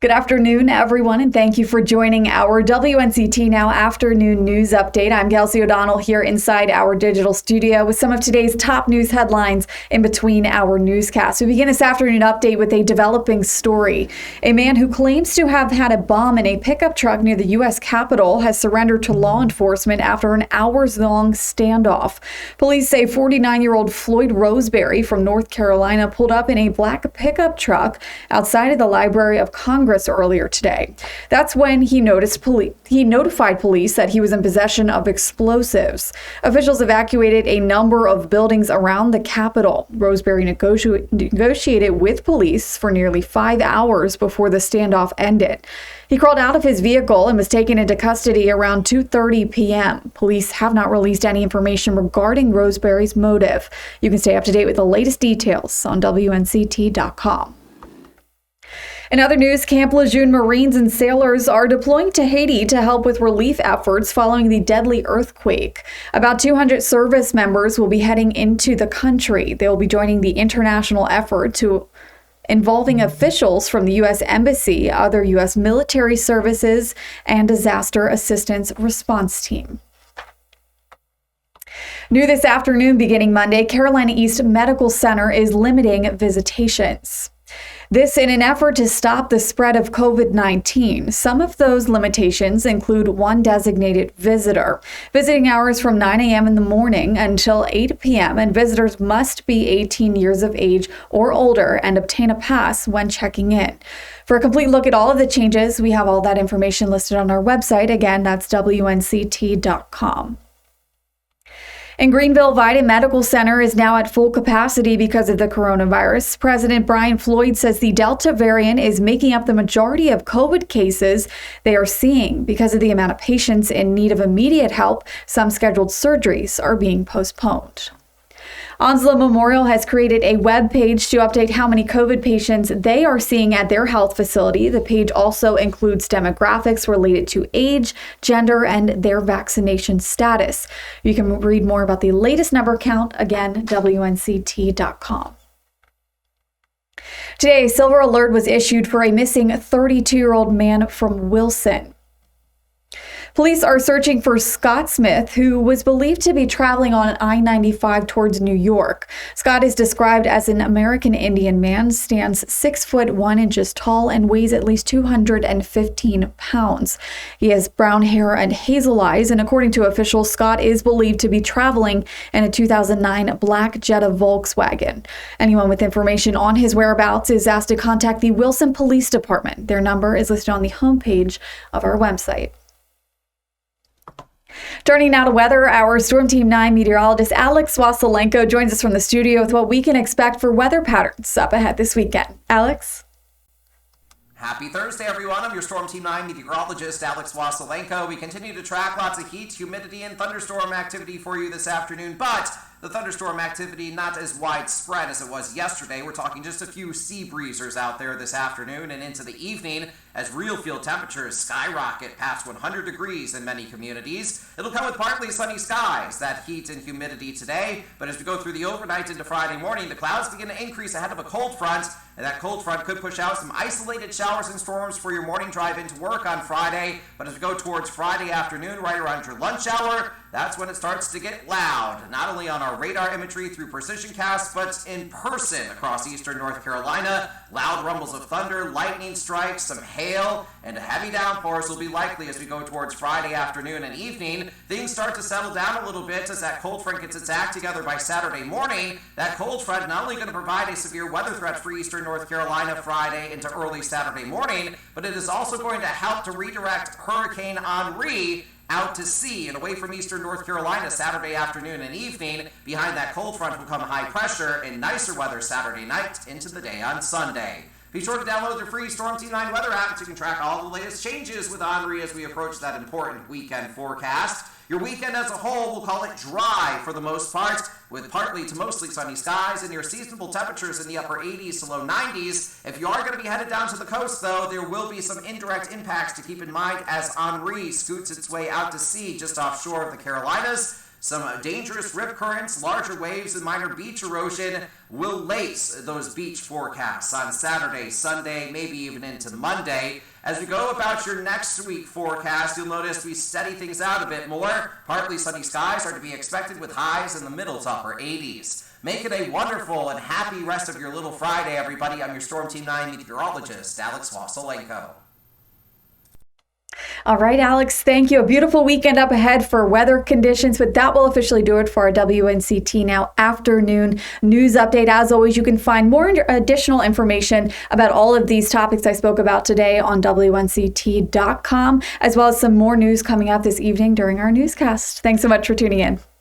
Good afternoon, everyone, and thank you for joining our WNCT Now afternoon news update. I'm Kelsey O'Donnell here inside our digital studio with some of today's top news headlines in between our newscasts. We begin this afternoon update with a developing story. A man who claims to have had a bomb in a pickup truck near the U.S. Capitol has surrendered to law enforcement after an hours-long standoff. Police say 49-year-old Floyd Roseberry from North Carolina pulled up in a black pickup truck outside of the Library of Congress earlier today. That's when he notified police that he was in possession of explosives. Officials evacuated a number of buildings around the Capitol. Roseberry negotiated with police for nearly 5 hours before the standoff ended. He crawled out of his vehicle and was taken into custody around 2:30 p.m. Police have not released any information regarding Roseberry's motive. You can stay up to date with the latest details on WNCT.com. In other news, Camp Lejeune Marines and sailors are deploying to Haiti to help with relief efforts following the deadly earthquake. About 200 service members will be heading into the country. They will be joining the international effort involving officials from the U.S. Embassy, other U.S. military services, and disaster assistance response team. New this afternoon, beginning Monday, Carolina East Medical Center is limiting visitations. This in an effort to stop the spread of COVID-19. Some of those limitations include one designated visitor. Visiting hours from 9 a.m. in the morning until 8 p.m. and visitors must be 18 years of age or older and obtain a pass when checking in. For a complete look at all of the changes, we have all that information listed on our website. Again, that's WNCT.com. In Greenville, Vidant Medical Center is now at full capacity because of the coronavirus. President Brian Floyd says the Delta variant is making up the majority of COVID cases they are seeing. Because of the amount of patients in need of immediate help, some scheduled surgeries are being postponed. Onslow Memorial has created a web page to update how many COVID patients they are seeing at their health facility. The page also includes demographics related to age, gender, and their vaccination status. You can read more about the latest number count, again, WNCT.com. Today, a silver alert was issued for a missing 32-year-old man from Wilson. Police are searching for Scott Smith, who was believed to be traveling on I-95 towards New York. Scott is described as an American Indian man, stands 6 foot 1 inches tall, and weighs at least 215 pounds. He has brown hair and hazel eyes, and according to officials, Scott is believed to be traveling in a 2009 black Jetta Volkswagen. Anyone with information on his whereabouts is asked to contact the Wilson Police Department. Their number is listed on the homepage of our website. Turning now to weather, our Storm Team 9 meteorologist Alex Swasilenko joins us from the studio with what we can expect for weather patterns up ahead this weekend. Alex? Happy Thursday, everyone. I'm your Storm Team 9 meteorologist, Alex Swasilenko. We continue to track lots of heat, humidity, and thunderstorm activity for you this afternoon, but the thunderstorm activity not as widespread as it was yesterday. We're talking just a few sea breezers out there this afternoon and into the evening as real field temperatures skyrocket past 100 degrees in many communities. It'll come with partly sunny skies, that heat and humidity today, but as we go through the overnight into Friday morning, the clouds begin to increase ahead of a cold front, and that cold front could push out some isolated showers and storms for your morning drive into work on Friday. But as we go towards Friday afternoon, right around your lunch hour, that's when it starts to get loud, not only on our radar imagery through precision casts, but in person across eastern North Carolina. Loud rumbles of thunder, lightning strikes, some hail, and heavy downpours will be likely as we go towards Friday afternoon and evening. Things start to settle down a little bit as that cold front gets its act together by Saturday morning. That cold front not only going to provide a severe weather threat for eastern North Carolina Friday into early Saturday morning, but it is also going to help to redirect Hurricane Henri out to sea and away from eastern North Carolina Saturday afternoon and evening. Behind that cold front will come high pressure and nicer weather Saturday night into the day on Sunday. Be sure to download the free Storm Team 9 weather app so you can track all the latest changes with Henri as we approach that important weekend forecast. Your weekend as a whole, we'll call it dry for the most part, with partly to mostly sunny skies and your seasonable temperatures in the upper 80s to low 90s. If you are going to be headed down to the coast, though, there will be some indirect impacts to keep in mind as Henri scoots its way out to sea just offshore of the Carolinas. Some dangerous rip currents, larger waves, and minor beach erosion will lace those beach forecasts on Saturday, Sunday, maybe even into Monday. As we go about your next week forecast, you'll notice we steady things out a bit more. Partly sunny skies are to be expected with highs in the middle to upper 80s. Make it a wonderful and happy rest of your little Friday, everybody. I'm your Storm Team 9 meteorologist, Alex Wasilenko. All right, Alex, thank you. A beautiful weekend up ahead for weather conditions, but that will officially do it for our WNCT Now afternoon news update. As always, you can find more additional information about all of these topics I spoke about today on WNCT.com, as well as some more news coming out this evening during our newscast. Thanks so much for tuning in.